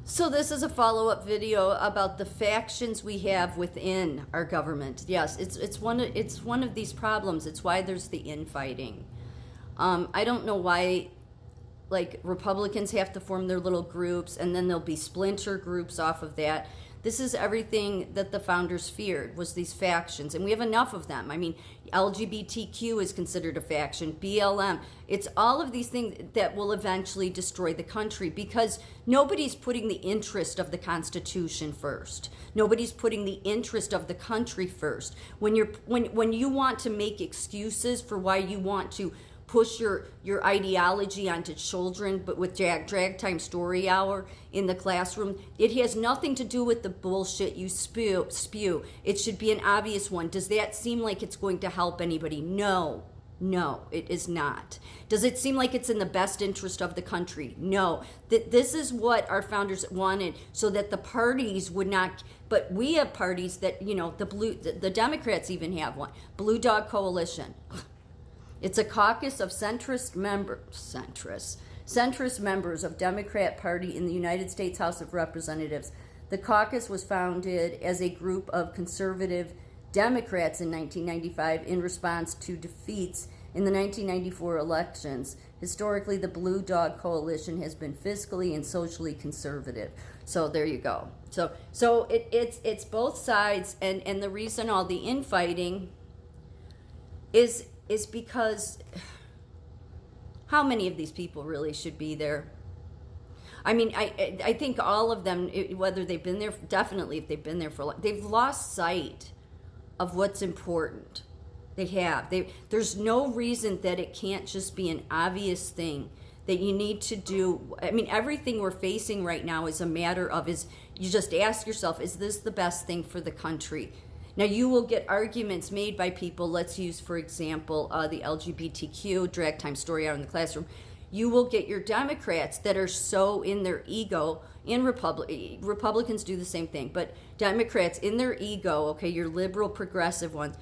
So this is a follow-up video about the factions we have within our government. Yes, it's one of these problems. It's why there's the infighting. I don't know why, like, Republicans have to form their little groups, and then there'll be splinter groups off of that. This is everything that the founders feared, was these factions, and we have enough of them. I mean, LGBTQ is considered a faction, BLM. It's all of these things that will eventually destroy the country, because nobody's putting the interest of the Constitution first. Nobody's putting the interest of the country first. When you want to make excuses for why you want to push your ideology onto children, but with drag time story hour in the classroom, it has nothing to do with the bullshit you spew. It should be an obvious one. Does that seem like it's going to help anybody? No, it is not. Does it seem like it's in the best interest of the country? No. This is what our founders wanted, so that the parties would not. But we have parties that, the Democrats even have one, Blue Dog Coalition. It's a caucus of centrist members of Democrat Party in the United States House of Representatives. The caucus was founded as a group of conservative Democrats in 1995 in response to defeats in the 1994 elections. Historically, the Blue Dog Coalition has been fiscally and socially conservative. So there you go. So it's both sides, and the reason all the infighting is because how many of these people really should be there? I mean, I think all of them, whether they've been there, definitely if they've been there for a long, they've lost sight of what's important. They have. There's no reason that it can't just be an obvious thing that you need to do. I mean, everything we're facing right now is a matter of, you just ask yourself, is this the best thing for the country? Now, you will get arguments made by people. Let's use, for example, the LGBTQ, drag time story out in the classroom. You will get your Democrats that are so in their ego, Republicans do the same thing, but Democrats in their ego, okay, your liberal progressive ones,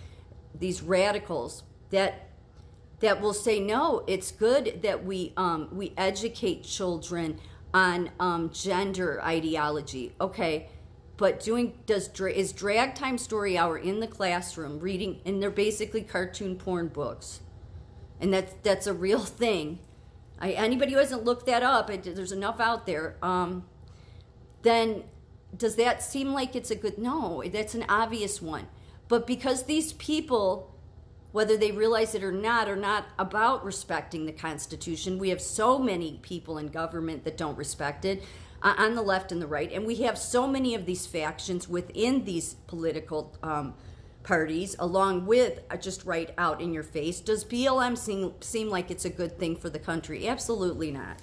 these radicals that will say, no, it's good that we educate children on gender ideology, okay. But is drag time story hour in the classroom reading, and they're basically cartoon porn books, and that's a real thing. Anybody who hasn't looked that up, there's enough out there. Then does that seem like it's a good? No, that's an obvious one. But because these people, whether they realize it or not, are not about respecting the Constitution. We have so many people in government that don't respect it, on the left and the right, and we have so many of these factions within these political parties, along with just right out in your face. Does BLM seem like it's a good thing for the country? Absolutely not.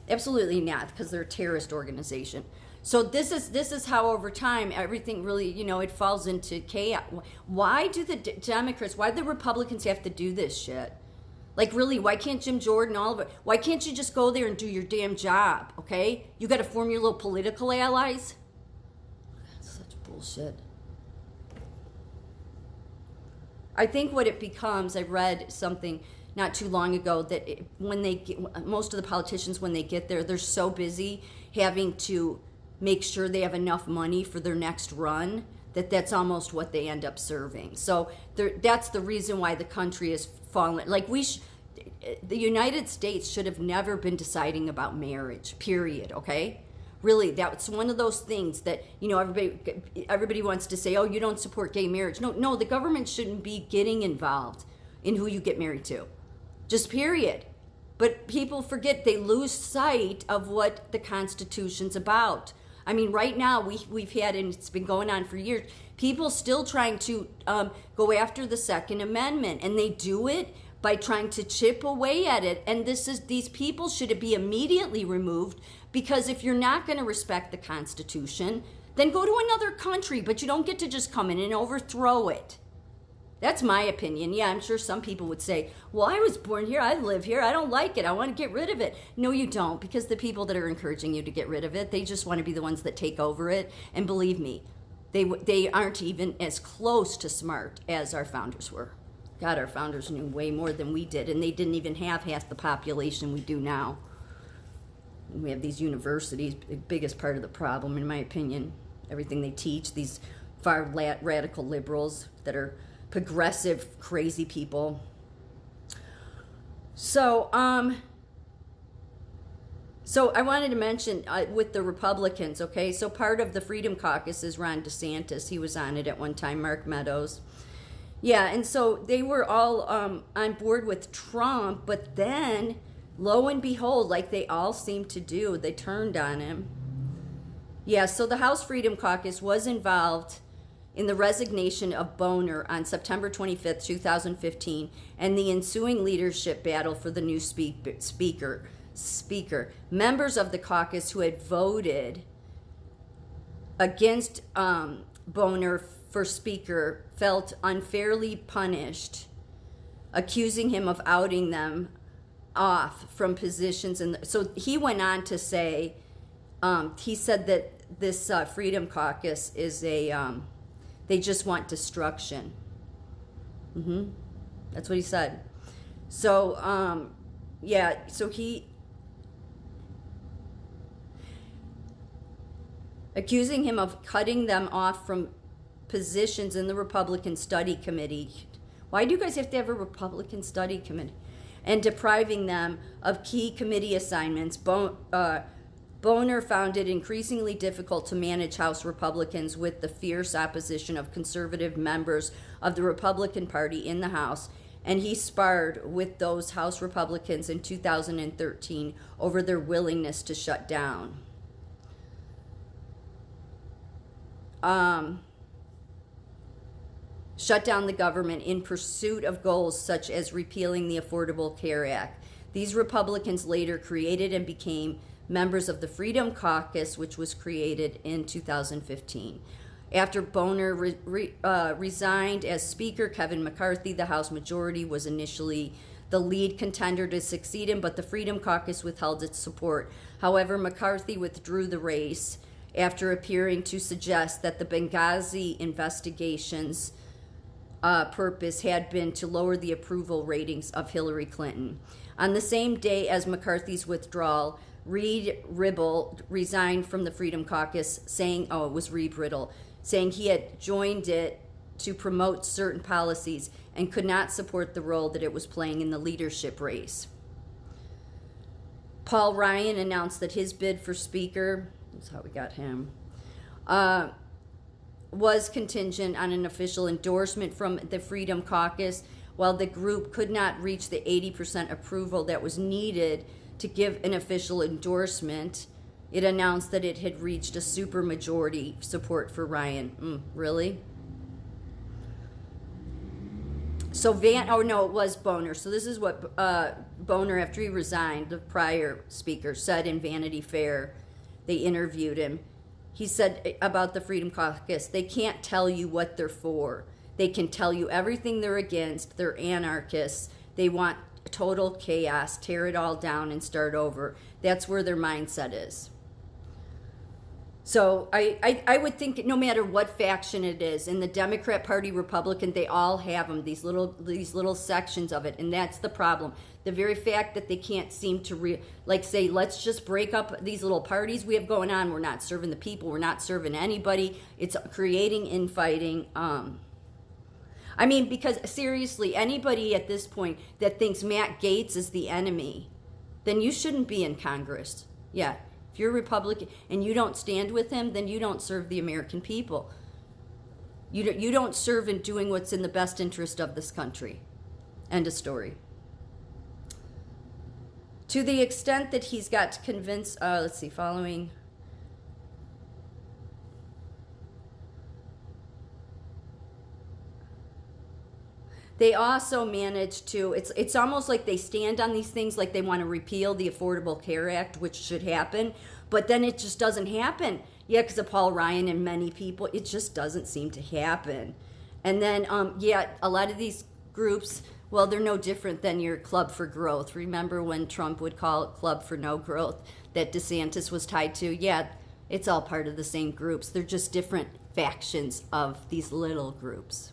Absolutely not, because they're a terrorist organization. So this is how over time everything really, it falls into chaos. Why do the Democrats, why do the Republicans have to do this shit? Like, really, why can't Jim Jordan, all of it, why can't you just go there and do your damn job, okay? You got to form your little political allies? That's such bullshit. I think what it becomes, I read something not too long ago, that most of the politicians, when they get there, they're so busy having to make sure they have enough money for their next run that's almost what they end up serving. So that's the reason why the country is fallen. Like, the United States should have never been deciding about marriage, period, okay? Really, that's one of those things that, everybody wants to say, oh, you don't support gay marriage. No, the government shouldn't be getting involved in who you get married to. Just period. But people forget, they lose sight of what the Constitution's about. I mean, right now, we've had, and it's been going on for years, people still trying to go after the Second Amendment, and they do it by trying to chip away at it. And these people should be immediately removed, because if you're not going to respect the Constitution, then go to another country, but you don't get to just come in and overthrow it. That's my opinion. Yeah, I'm sure some people would say, well, I was born here, I live here, I don't like it, I want to get rid of it. No, you don't, because the people that are encouraging you to get rid of it, they just want to be the ones that take over it. And believe me, they aren't even as close to smart as our founders were. God, our founders knew way more than we did, and they didn't even have half the population we do now. we have these universities, biggest part of the problem, in my opinion. Everything they teach, these far radical liberals that are progressive, crazy people. So I wanted to mention with the Republicans, okay? So part of the Freedom Caucus is Ron DeSantis. He was on it at one time, Mark Meadows. Yeah, and so they were all on board with Trump, but then, lo and behold, like they all seem to do, they turned on him. Yeah, so the House Freedom Caucus was involved in the resignation of Boehner on September 25th, 2015, and the ensuing leadership battle for the new speaker. Members of the caucus who had voted against Boehner for speaker felt unfairly punished, accusing him of outing them off from positions. So he went on to say, he said that this Freedom Caucus is they just want destruction. That's what he said. So, so he, accusing him of cutting them off from positions in the Republican Study Committee. Why do you guys have to have a Republican Study Committee? And depriving them of key committee assignments. Boehner found it increasingly difficult to manage House Republicans with the fierce opposition of conservative members of the Republican Party in the House, and he sparred with those House Republicans in 2013 over their willingness to shut down. Shut down the government in pursuit of goals such as repealing the Affordable Care Act. These Republicans later created and became members of the Freedom Caucus, which was created in 2015. After Boehner resigned as Speaker, Kevin McCarthy, the House Majority, was initially the lead contender to succeed him, but the Freedom Caucus withheld its support. However, McCarthy withdrew the race after appearing to suggest that the Benghazi investigation's purpose had been to lower the approval ratings of Hillary Clinton. On the same day as McCarthy's withdrawal, Reed Ribble resigned from the Freedom Caucus, saying, it was Reed Riddle, saying he had joined it to promote certain policies and could not support the role that it was playing in the leadership race. Paul Ryan announced that his bid for Speaker, that's how we got him, was contingent on an official endorsement from the Freedom Caucus. While the group could not reach the 80% approval that was needed to give an official endorsement, it announced that it had reached a supermajority support for Ryan. Really? So it was Boehner. So this is what Boehner, after he resigned, the prior speaker, said in Vanity Fair. They interviewed him. He said about the Freedom Caucus, they can't tell you what they're for. They can tell you everything they're against. They're anarchists. They want total chaos, tear it all down and start over. That's where their mindset is. So I would think no matter what faction it is, in the Democrat Party, Republican, they all have them, these little sections of it, and that's the problem. The very fact that they can't seem to say, let's just break up these little parties we have going on. We're not serving the people. We're not serving anybody. It's creating infighting. Because seriously, anybody at this point that thinks Matt Gaetz is the enemy, then you shouldn't be in Congress. Yeah. If you're a Republican and you don't stand with him, then you don't serve the American people. You don't serve in doing what's in the best interest of this country. End of story. To the extent that he's got to convince, following. They also manage to, it's almost like they stand on these things like they want to repeal the Affordable Care Act, which should happen, but then it just doesn't happen. Yeah, because of Paul Ryan and many people, it just doesn't seem to happen. And then, a lot of these groups, well, they're no different than your Club for Growth. Remember when Trump would call it Club for No Growth that DeSantis was tied to? Yeah, it's all part of the same groups. They're just different factions of these little groups.